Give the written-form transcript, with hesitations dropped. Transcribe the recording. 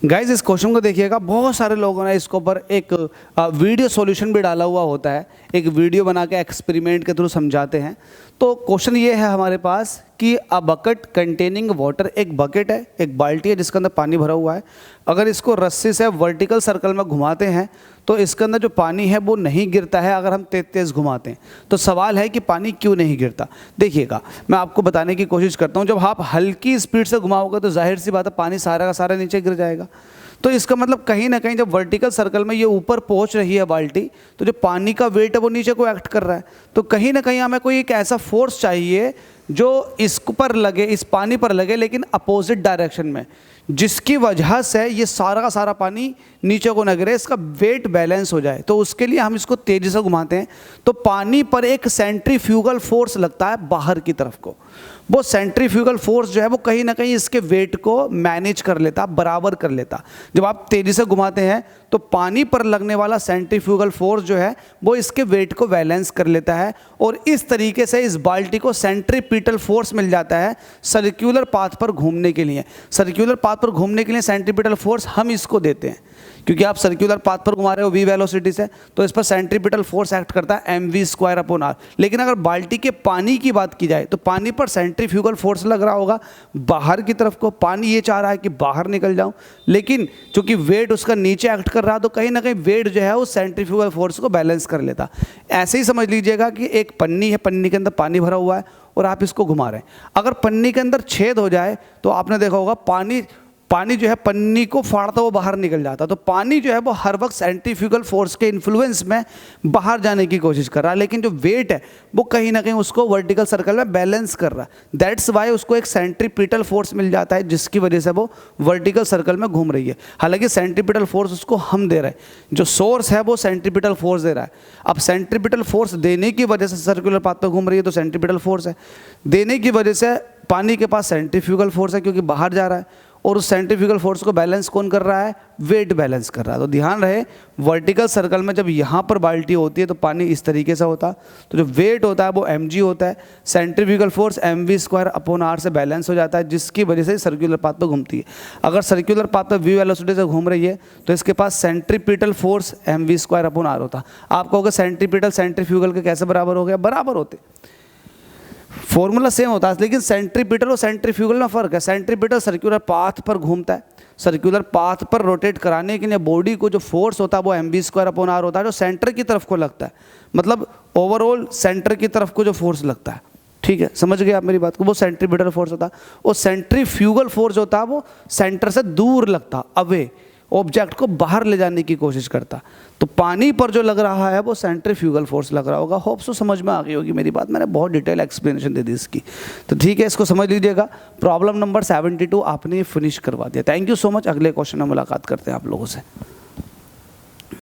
Guys इस question को देखिएगा, बहुत सारे लोगों ने इसके ऊपर एक वीडियो सॉल्यूशन भी डाला हुआ होता है, एक वीडियो बना के एक्सपेरिमेंट के थ्रू समझाते हैं। तो क्वेश्चन ये है हमारे पास कि अ बकेट कंटेनिंग वाटर, एक बकेट है, एक बाल्टी है जिसके अंदर पानी भरा हुआ है। अगर इसको रस्सी से वर्टिकल सर्कल में घुमाते हैं तो इसके अंदर जो पानी है वो नहीं गिरता है अगर हम तेज तेज घुमाते हैं। तो सवाल है कि पानी क्यों नहीं गिरता। देखिएगा, मैं आपको बताने की कोशिश करता हूँ। जब आप हल्की स्पीड से घुमाओगे तो जाहिर सी बात है पानी सारा का सारा नीचे गिर जाएगा। तो इसका मतलब कहीं ना कहीं जब वर्टिकल सर्कल में ये ऊपर पहुंच रही है बाल्टी, तो जो पानी का वेट है वो नीचे को एक्ट कर रहा है। तो कहीं ना कहीं हमें कोई एक ऐसा फोर्स चाहिए जो इस पर लगे, इस पानी पर लगे, लेकिन अपोजिट डायरेक्शन में, जिसकी वजह से ये सारा का सारा पानी नीचे को न गिरे, इसका वेट बैलेंस हो जाए। तो उसके लिए हम इसको तेजी से घुमाते हैं तो पानी पर एक सेंट्रीफ्यूगल फोर्स लगता है बाहर की तरफ को। वो सेंट्रीफ्यूगल फोर्स जो है वो कहीं ना कहीं इसके वेट को मैनेज कर लेता, बराबर कर लेता। जब आप तेजी से घुमाते हैं तो पानी पर लगने वाला सेंट्रीफ्यूगल फोर्स जो है वो इसके वेट को बैलेंस कर लेता है और इस तरीके से इस बाल्टी को सेंट्रीपिटल फोर्स मिल जाता है सर्कुलर पाथ पर घूमने के लिए। सर्कुलर पाथ पर घूमने के लिए सेंट्रीपिटल फोर्स हम इसको देते हैं, क्योंकि आप सर्कुलर पाथ पर घुमा रहे हो v वेलोसिटी से, तो इस पर सेंट्रीपिटल फोर्स एक्ट करता है mv²/r। लेकिन अगर बाल्टी के पानी की बात की जाए तो पानी पर सेंट्रीफ्यूगल फोर्स लग रहा होगा बाहर की तरफ को। पानी ये चाह रहा है कि बाहर निकल जाऊं, लेकिन चूंकि वेट उसका नीचे एक्ट कर रहा है तो कहीं ना कहीं वेट जो है उस सेंट्रीफ्यूगल फोर्स को बैलेंस कर लेता। ऐसे ही समझ लीजिएगा कि एक पन्नी है, पन्नी के अंदर पानी भरा हुआ है और आप इसको घुमा रहे हैं। अगर पन्नी के अंदर छेद हो जाए तो आपने देखा होगा पानी जो है पन्नी को फाड़ता हुआ बाहर निकल जाता। तो पानी जो है वो हर वक्त सेंट्रीफ्यूगल फोर्स के इन्फ्लुएंस में बाहर जाने की कोशिश कर रहा है, लेकिन जो वेट है वो कहीं ना कहीं उसको वर्टिकल सर्कल में बैलेंस कर रहा है। दैट्स वाई उसको एक सेंट्रीपिटल फोर्स मिल जाता है जिसकी वजह से वो वर्टिकल सर्कल में घूम रही है। हालांकि सेंट्रीपिटल फोर्स उसको हम दे रहे हैं, जो सोर्स है वो सेंट्रीपिटल फोर्स दे रहा है। अब सेंट्रीपिटल फोर्स देने की वजह से सर्कुलर पाथ पर घूम रही है तो सेंट्रीपिटल फोर्स है, देने की वजह से पानी के पास सेंट्रीफ्यूगल फोर्स है क्योंकि बाहर जा रहा है, और उस सेंट्रीफ्यूगल फोर्स को बैलेंस कौन कर रहा है? वेट बैलेंस कर रहा है। तो ध्यान रहे, वर्टिकल सर्कल में जब यहाँ पर बाल्टी होती है तो पानी इस तरीके से होता, तो जो वेट होता है वो mg होता है, सेंट्रीफ्यूगल फोर्स mv²/r से बैलेंस हो जाता है, जिसकी वजह से सर्कुलर पाथ पर घूमती है। अगर सर्कुलर पाथ पर v वेलोसिटी से घूम रही है तो इसके पास सेंट्रीपिटल फोर्स mv²/r होता। आप कहोगे सेंट्रीपिटल सेंट्रीफ्यूगल के कैसे बराबर हो गया? बराबर होते, फॉर्मूला सेम होता है, लेकिन सेंट्रीपिटल और सेंट्रीफ्यूगल में फर्क है। सेंट्रीपिटल सर्कुलर पाथ पर घूमता है, सर्कुलर पाथ पर रोटेट कराने के लिए बॉडी को जो फोर्स होता है वो mv²/r होता है, जो सेंटर की तरफ को लगता है, मतलब ओवरऑल सेंटर की तरफ को जो फोर्स लगता है। ठीक है, समझ गए आप मेरी बात को? वो सेंट्रीपिटल फोर्स होता है। और सेंट्रीफ्यूगल फोर्स होता है वो सेंटर से दूर लगता, अवे, ऑब्जेक्ट को बाहर ले जाने की कोशिश करता। तो पानी पर जो लग रहा है वो सेंट्रीफ्यूगल फोर्स लग रहा होगा। होप सो समझ में आ गई होगी मेरी बात, मैंने बहुत डिटेल एक्सप्लेनेशन दे दी इसकी। तो ठीक है, इसको समझ लीजिएगा। प्रॉब्लम नंबर 72 आपने फिनिश करवा दिया। Thank you so much. अगले क्वेश्चन में मुलाकात करते हैं आप लोगों से।